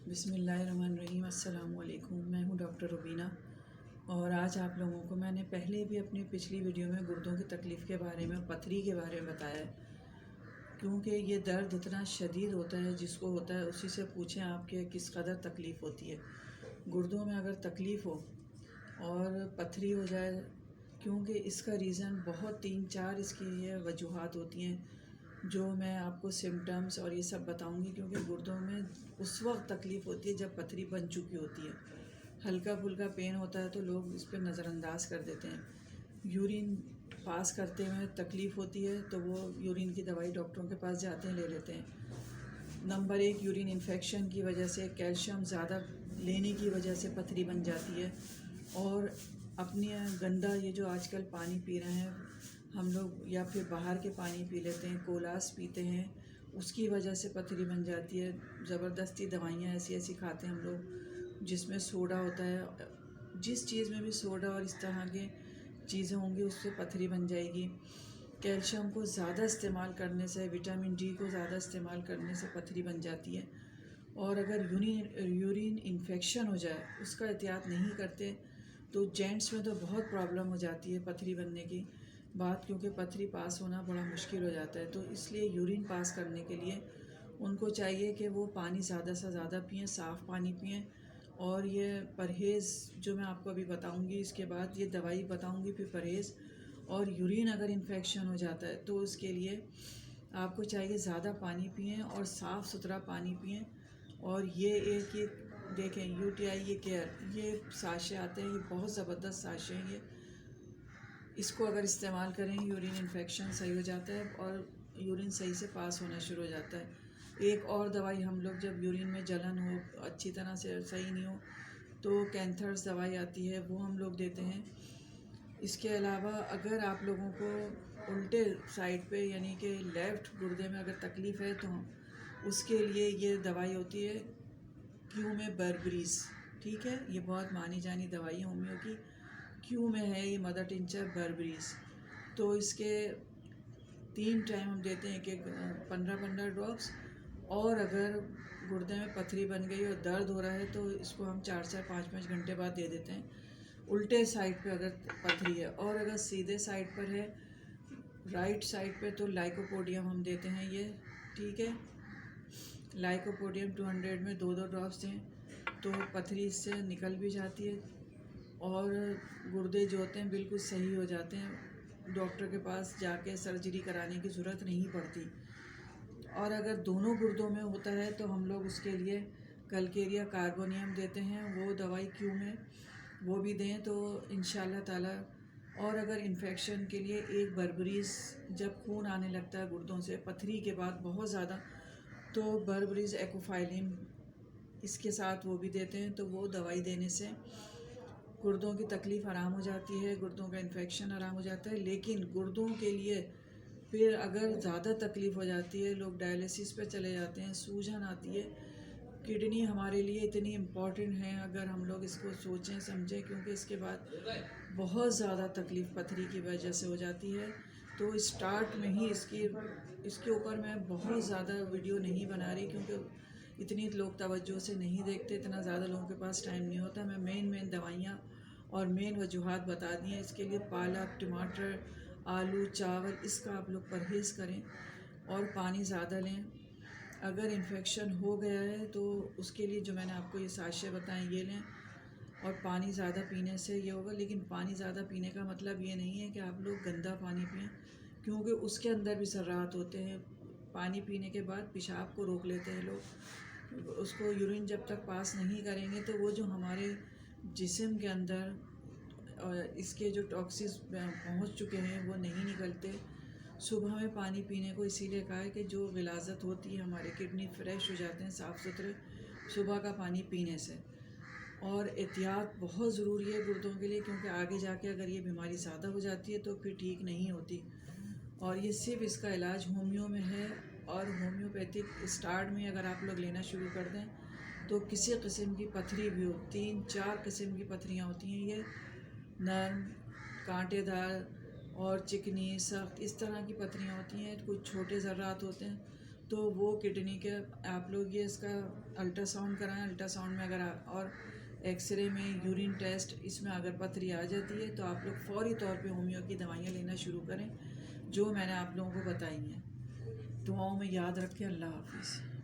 बिस्मिल्लाहिर्रहमानिर्रहीम। अस्सलाम वालेकुम। मैं हूं डॉक्टर रुबीना और आज आप लोगों को मैंने पहले भी अपनी पिछली वीडियो में गुर्दों की तकलीफ़ के बारे में और पथरी के बारे में बताया है, क्योंकि ये दर्द इतना शदीद होता है, जिसको होता है उसी से पूछें आपके किस कदर तकलीफ़ होती है। गुर्दों में अगर तकलीफ़ हो और पथरी हो जाए, क्योंकि इसका रीज़न बहुत 3-4 इसकी ये वजूहात होती हैं जो मैं आपको सिम्टम्स और ये सब बताऊंगी, क्योंकि गुर्दों में उस वक्त तकलीफ़ होती है जब पथरी बन चुकी होती है। हल्का फुल्का पेन होता है तो लोग इस पर नज़रअंदाज कर देते हैं। यूरिन पास करते हुए तकलीफ़ होती है तो वो यूरिन की दवाई डॉक्टरों के पास जाते हैं, ले लेते हैं। नंबर 1, यूरिन इन्फेक्शन की वजह से, कैल्शियम ज़्यादा लेने की वजह से पथरी बन जाती है। और अपनी गंदा ये जो आजकल पानी पी रहे हैं हम लोग, या फिर बाहर के पानी पी लेते हैं, कोलास पीते हैं, उसकी वजह से पथरी बन जाती है। ज़बरदस्ती दवाइयाँ ऐसी ऐसी खाते हैं हम लोग जिसमें सोडा होता है। जिस चीज़ में भी सोडा और इस तरह के चीज़ें होंगी उससे पथरी बन जाएगी। कैल्शियम को ज़्यादा इस्तेमाल करने से, विटामिन डी को ज़्यादा इस्तेमाल करने से पथरी बन जाती है। और अगर यूरिन इन्फेक्शन हो जाए, उसका एहतियात नहीं करते तो जेंट्स में तो बहुत प्रॉब्लम हो जाती है पथरी बनने की बात, क्योंकि पथरी पास होना बड़ा मुश्किल हो जाता है। तो इसलिए यूरिन पास करने के लिए उनको चाहिए कि वो पानी ज़्यादा से ज़्यादा पिएँ, साफ़ पानी पिएँ। और ये परहेज़ जो मैं आपको अभी बताऊंगी, इसके बाद ये दवाई बताऊंगी, फिर परहेज़। और यूरिन अगर इन्फेक्शन हो जाता है तो उसके लिए आपको चाहिए ज़्यादा पानी पिएँ और साफ़ सुथरा पानी पिएँ। और ये एक ये देखें, यूटीआई ये केयर, ये साशे आते हैं, ये बहुत ज़बरदस्त साशे हैं। ये इसको अगर इस्तेमाल करें, यूरिन इन्फेक्शन सही हो जाता है और यूरिन सही से पास होना शुरू हो जाता है। एक और दवाई हम लोग, जब यूरिन में जलन हो, अच्छी तरह से सही नहीं हो, तो कैंथर्स दवाई आती है, वो हम लोग देते हैं। इसके अलावा अगर आप लोगों को उल्टे साइड पे यानी कि लेफ़्ट गुर्दे में अगर तकलीफ़ है तो उसके लिए ये दवाई होती है क्यू में बर्बरीज। ठीक है, ये बहुत मानी जानी दवाई है होम्यो की। क्यू में है ये मदर टिंचर बर्बरीज। तो इसके 3 टाइम हम देते हैं, एक 15-15 ड्रॉप्स। और अगर गुर्दे में पथरी बन गई और दर्द हो रहा है तो इसको हम 4-4 5-5 घंटे बाद दे देते हैं, उल्टे साइड पे अगर पथरी है। और अगर सीधे साइड पर है, राइट साइड पे, तो लाइकोपोडियम हम देते हैं ये। ठीक है, लाइकोपोडियम 200 में 2-2 ड्रॉप्स दें तो पथरी इससे निकल भी जाती है और गुर्दे जो होते हैं बिल्कुल सही हो जाते हैं। डॉक्टर के पास जाके सर्जरी कराने की ज़रूरत नहीं पड़ती। और अगर दोनों गुर्दों में होता है तो हम लोग उसके लिए कलकेरिया कार्बोनियम देते हैं, वो दवाई क्यू में वो भी दें तो इंशाल्लाह ताला। और अगर इन्फेक्शन के लिए एक बर्बरीज, जब खून आने लगता है गुर्दों से पथरी के बाद बहुत ज़्यादा, तो बर्बरीज एक्वाफाइलिन इसके साथ वो भी देते हैं। तो वो दवाई देने से गुर्दों की तकलीफ़ आराम हो जाती है, गुर्दों का इन्फेक्शन आराम हो जाता है। लेकिन गुर्दों के लिए फिर अगर ज़्यादा तकलीफ़ हो जाती है, लोग डायलिसिस पे चले जाते हैं, सूजन आती है। किडनी हमारे लिए इतनी इम्पॉर्टेंट है, अगर हम लोग इसको सोचें समझें, क्योंकि इसके बाद बहुत ज़्यादा तकलीफ़ पथरी की वजह से हो जाती है। तो स्टार्ट में ही इसके ऊपर मैं बहुत ज़्यादा वीडियो नहीं बना रही, क्योंकि इतनी लोग तवज्जो से नहीं देखते, इतना ज़्यादा लोगों के पास टाइम नहीं होता। मैं मेन दवाइयाँ और मेन वजूहात बता दी हैं। इसके लिए पालक, टमाटर, आलू, चावल, इसका आप लोग परहेज़ करें और पानी ज़्यादा लें। अगर इन्फेक्शन हो गया है तो उसके लिए जो मैंने आपको ये साशे बताएं ये लें, और पानी ज़्यादा पीने से ये होगा। लेकिन पानी ज़्यादा पीने का मतलब ये नहीं है कि आप लोग गंदा पानी पिएं, क्योंकि उसके अंदर भी ज़र्रात होते हैं। पानी पीने के बाद पेशाब को रोक लेते हैं लोग, उसको यूरिन जब तक पास नहीं करेंगे तो वो जो हमारे जिस्म के अंदर इसके जो टॉक्सिस पहुंच चुके हैं वो नहीं निकलते। सुबह में पानी पीने को इसीलिए कहा है कि जो विलाजत होती है, हमारे किडनी फ्रेश हो जाते हैं साफ़ सुथरे सुबह का पानी पीने से। और एहतियात बहुत ज़रूरी है गुर्दों के लिए, क्योंकि आगे जाके अगर ये बीमारी ज़्यादा हो जाती है तो फिर ठीक नहीं होती। और ये सिर्फ इसका इलाज होम्यो में है। और होम्योपैथिक स्टार्ट में अगर आप लोग लेना शुरू कर दें तो किसी किस्म की पथरी भी हो, 3-4 किस्म की पथरियाँ होती हैं, ये नर्म, कांटेदार और चिकनी, सख्त, इस तरह की पथरियाँ होती हैं। कुछ छोटे ज़र्रात होते हैं, तो वो किडनी के आप लोग ये इसका अल्ट्रासाउंड कराएं। अल्ट्रासाउंड में अगर और एक्सरे में यूरिन टेस्ट इसमें अगर पथरी आ जाती है तो आप लोग फौरी तौर पे होम्यो की दवाइयाँ लेना शुरू करें जो मैंने आप लोगों को बताई हैं। दुआओं में याद रखें। अल्लाह हाफिज़।